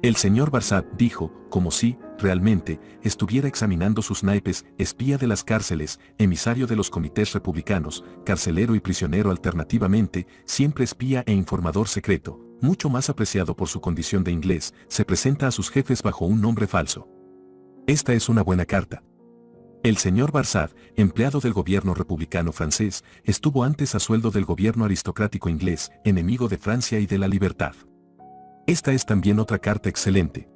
El señor Barsad dijo, como si, realmente, estuviera examinando sus naipes, espía de las cárceles, emisario de los comités republicanos, carcelero y prisionero alternativamente, siempre espía e informador secreto, mucho más apreciado por su condición de inglés, se presenta a sus jefes bajo un nombre falso. Esta es una buena carta. El señor Barsad, empleado del gobierno republicano francés, estuvo antes a sueldo del gobierno aristocrático inglés, enemigo de Francia y de la libertad. Esta es también otra carta excelente.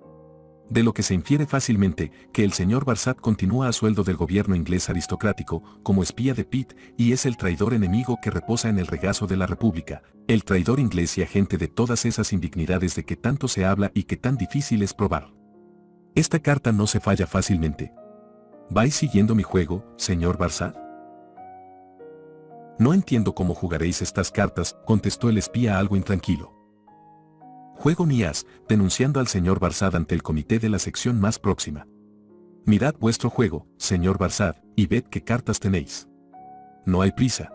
De lo que se infiere fácilmente que el señor Barsad continúa a sueldo del gobierno inglés aristocrático, como espía de Pitt, y es el traidor enemigo que reposa en el regazo de la República, el traidor inglés y agente de todas esas indignidades de que tanto se habla y que tan difícil es probar. Esta carta no se falla fácilmente. ¿Vais siguiendo mi juego, señor Barsad? No entiendo cómo jugaréis estas cartas, contestó el espía algo intranquilo. Juego ni as, denunciando al señor Barsad ante el comité de la sección más próxima. Mirad vuestro juego, señor Barsad, y ved qué cartas tenéis. No hay prisa.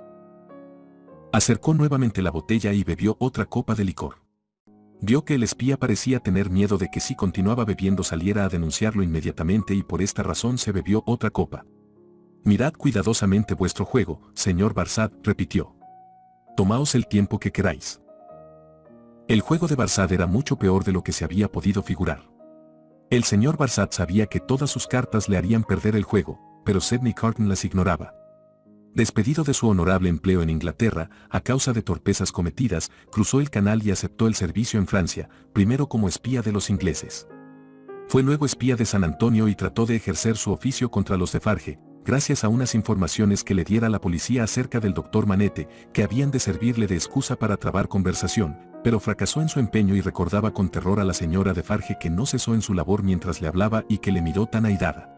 Acercó nuevamente la botella y bebió otra copa de licor. Vio que el espía parecía tener miedo de que si continuaba bebiendo saliera a denunciarlo inmediatamente y por esta razón se bebió otra copa. Mirad cuidadosamente vuestro juego, señor Barsad, repitió. Tomaos el tiempo que queráis. El juego de Barsad era mucho peor de lo que se había podido figurar. El señor Barsad sabía que todas sus cartas le harían perder el juego, pero Sidney Carton las ignoraba. Despedido de su honorable empleo en Inglaterra, a causa de torpezas cometidas, cruzó el canal y aceptó el servicio en Francia, primero como espía de los ingleses. Fue luego espía de San Antonio y trató de ejercer su oficio contra los de Farge, gracias a unas informaciones que le diera la policía acerca del doctor Manette, que habían de servirle de excusa para trabar conversación, pero fracasó en su empeño y recordaba con terror a la señora de Farge que no cesó en su labor mientras le hablaba y que le miró tan airada.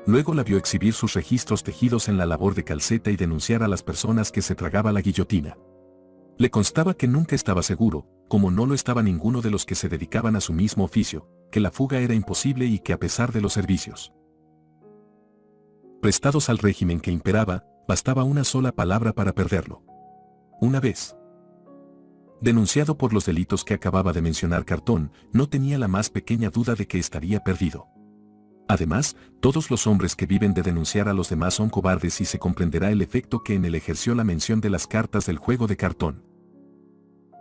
Luego la vio exhibir sus registros tejidos en la labor de calceta y denunciar a las personas que se tragaba la guillotina. Le constaba que nunca estaba seguro, como no lo estaba ninguno de los que se dedicaban a su mismo oficio, que la fuga era imposible y que a pesar de los servicios prestados al régimen que imperaba, bastaba una sola palabra para perderlo. Una vez denunciado por los delitos que acababa de mencionar Carton, no tenía la más pequeña duda de que estaría perdido. Además, todos los hombres que viven de denunciar a los demás son cobardes y se comprenderá el efecto que en él ejerció la mención de las cartas del juego de Carton.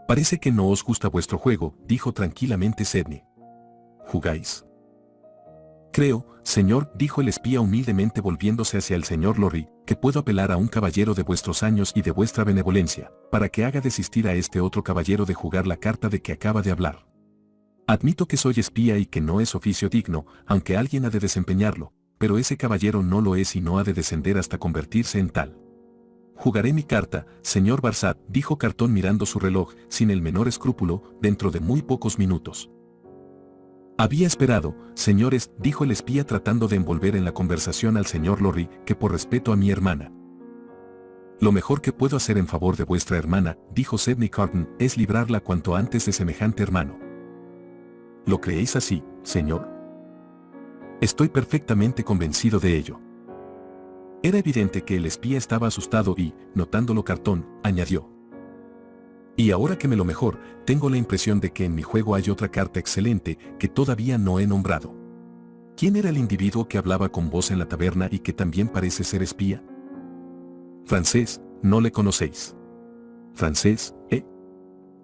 Parece que no os gusta vuestro juego, dijo tranquilamente Sidney. ¿Jugáis? Creo, señor, dijo el espía humildemente volviéndose hacia el señor Lorry, que puedo apelar a un caballero de vuestros años y de vuestra benevolencia, para que haga desistir a este otro caballero de jugar la carta de que acaba de hablar. Admito que soy espía y que no es oficio digno, aunque alguien ha de desempeñarlo, pero ese caballero no lo es y no ha de descender hasta convertirse en tal. Jugaré mi carta, señor Barsad, dijo Carton mirando su reloj, sin el menor escrúpulo, dentro de muy pocos minutos. Había esperado, señores, dijo el espía tratando de envolver en la conversación al señor Lorry, que por respeto a mi hermana. Lo mejor que puedo hacer en favor de vuestra hermana, dijo Sidney Carton, es librarla cuanto antes de semejante hermano. ¿Lo creéis así, señor? Estoy perfectamente convencido de ello. Era evidente que el espía estaba asustado y, notándolo Carton, añadió. Y ahora que me lo mejor, tengo la impresión de que en mi juego hay otra carta excelente que todavía no he nombrado. ¿Quién era el individuo que hablaba con vos en la taberna y que también parece ser espía? Francés, no le conocéis. Francés,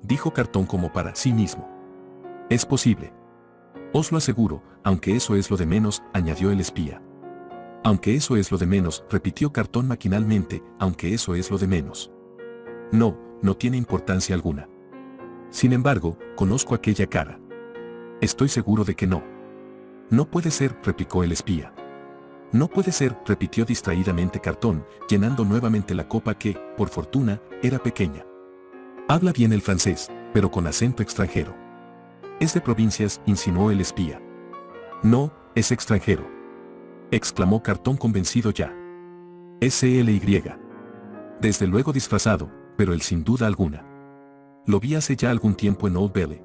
dijo Carton como para sí mismo. Es posible. Os lo aseguro, aunque eso es lo de menos, añadió el espía. Aunque eso es lo de menos, repitió Carton maquinalmente, aunque eso es lo de menos. No tiene importancia alguna. Sin embargo, conozco aquella cara. Estoy seguro de que no. No puede ser, replicó el espía. No puede ser, repitió distraídamente Carton, llenando nuevamente la copa que, por fortuna, era pequeña. Habla bien el francés, pero con acento extranjero. Es de provincias, insinuó el espía. No, es extranjero. Exclamó Carton convencido ya. Es CLY. Desde luego disfrazado, pero él sin duda alguna. Lo vi hace ya algún tiempo en Old Bailey.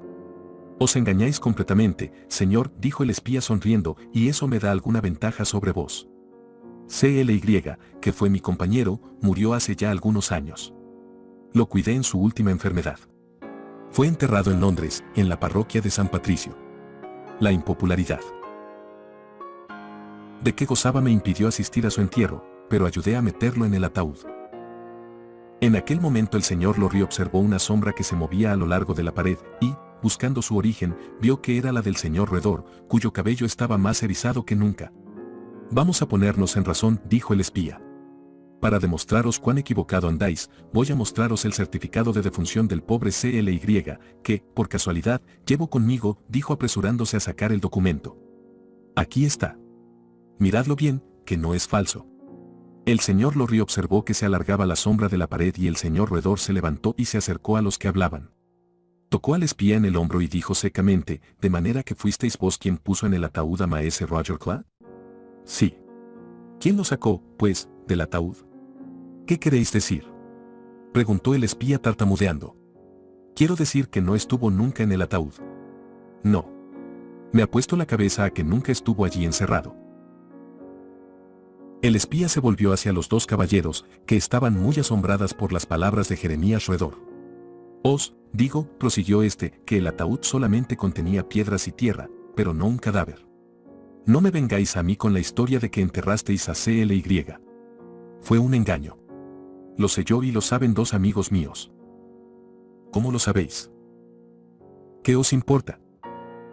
Os engañáis completamente, señor, dijo el espía sonriendo, y eso me da alguna ventaja sobre vos. CLY, que fue mi compañero, murió hace ya algunos años. Lo cuidé en su última enfermedad. Fue enterrado en Londres, en la parroquia de San Patricio. La impopularidad de que gozaba me impidió asistir a su entierro, pero ayudé a meterlo en el ataúd. En aquel momento el señor Lorry observó una sombra que se movía a lo largo de la pared y, buscando su origen, vio que era la del señor roedor, cuyo cabello estaba más erizado que nunca. Vamos a ponernos en razón, dijo el espía. Para demostraros cuán equivocado andáis, voy a mostraros el certificado de defunción del pobre CLY, que, por casualidad, llevo conmigo, dijo apresurándose a sacar el documento. Aquí está. Miradlo bien, que no es falso. El señor Lorry observó que se alargaba la sombra de la pared y el señor roedor se levantó y se acercó a los que hablaban. Tocó al espía en el hombro y dijo secamente, ¿de manera que fuisteis vos quien puso en el ataúd a maese Roger Claw? Sí. ¿Quién lo sacó, pues, del ataúd? ¿Qué queréis decir? Preguntó el espía tartamudeando. Quiero decir que no estuvo nunca en el ataúd. No. Me apuesto la cabeza a que nunca estuvo allí encerrado. El espía se volvió hacia los dos caballeros, que estaban muy asombradas por las palabras de Jeremías Roedor. Os digo, prosiguió este, que el ataúd solamente contenía piedras y tierra, pero no un cadáver. No me vengáis a mí con la historia de que enterrasteis a CLY. Fue un engaño. Lo sé yo y lo saben dos amigos míos. ¿Cómo lo sabéis? ¿Qué os importa?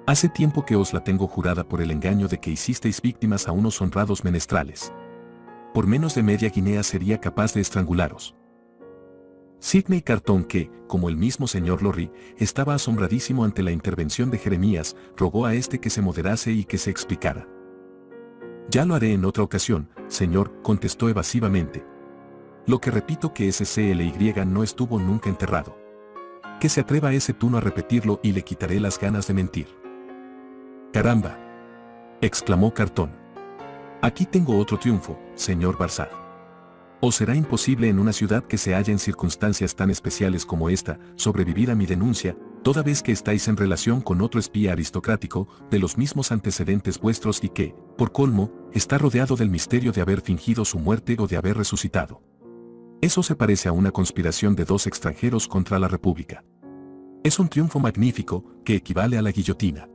Hace tiempo que os la tengo jurada por el engaño de que hicisteis víctimas a unos honrados menestrales. Por menos de media guinea sería capaz de estrangularos. Sidney Carton, que, como el mismo señor Lorry, estaba asombradísimo ante la intervención de Jeremías, rogó a este que se moderase y que se explicara. Ya lo haré en otra ocasión, señor, contestó evasivamente. Lo que repito que ese CLY no estuvo nunca enterrado. Que se atreva ese tuno a repetirlo y le quitaré las ganas de mentir. ¡Caramba!, exclamó Carton. Aquí tengo otro triunfo, señor Barzad. ¿Os será imposible en una ciudad que se halla en circunstancias tan especiales como esta, sobrevivir a mi denuncia, toda vez que estáis en relación con otro espía aristocrático, de los mismos antecedentes vuestros y que, por colmo, está rodeado del misterio de haber fingido su muerte o de haber resucitado? Eso se parece a una conspiración de dos extranjeros contra la República. Es un triunfo magnífico, que equivale a la guillotina.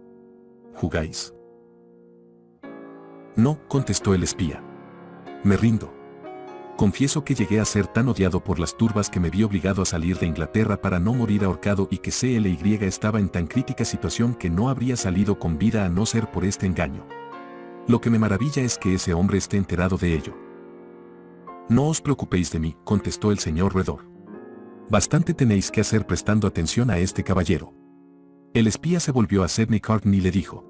¿Jugáis? No, contestó el espía. Me rindo. Confieso que llegué a ser tan odiado por las turbas que me vi obligado a salir de Inglaterra para no morir ahorcado y que CLY estaba en tan crítica situación que no habría salido con vida a no ser por este engaño. Lo que me maravilla es que ese hombre esté enterado de ello. No os preocupéis de mí, contestó el señor Roedor. Bastante tenéis que hacer prestando atención a este caballero. El espía se volvió a Sidney Carton y le dijo: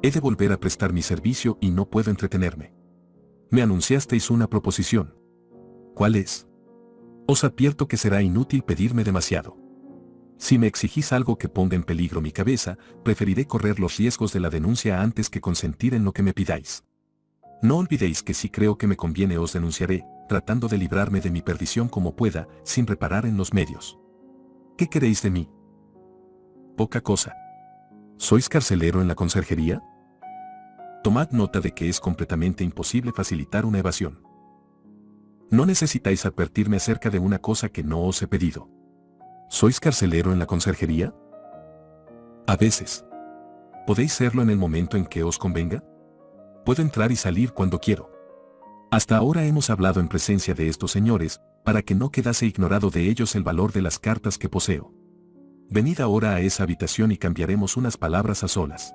he de volver a prestar mi servicio y no puedo entretenerme. Me anunciasteis una proposición. ¿Cuál es? Os advierto que será inútil pedirme demasiado. Si me exigís algo que ponga en peligro mi cabeza, preferiré correr los riesgos de la denuncia antes que consentir en lo que me pidáis. No olvidéis que si creo que me conviene os denunciaré, tratando de librarme de mi perdición como pueda, sin reparar en los medios. ¿Qué queréis de mí? Poca cosa. ¿Sois carcelero en la conserjería? Tomad nota de que es completamente imposible facilitar una evasión. No necesitáis advertirme acerca de una cosa que no os he pedido. ¿Sois carcelero en la conserjería? A veces. ¿Podéis serlo en el momento en que os convenga? Puedo entrar y salir cuando quiero. Hasta ahora hemos hablado en presencia de estos señores, para que no quedase ignorado de ellos el valor de las cartas que poseo. Venid ahora a esa habitación y cambiaremos unas palabras a solas.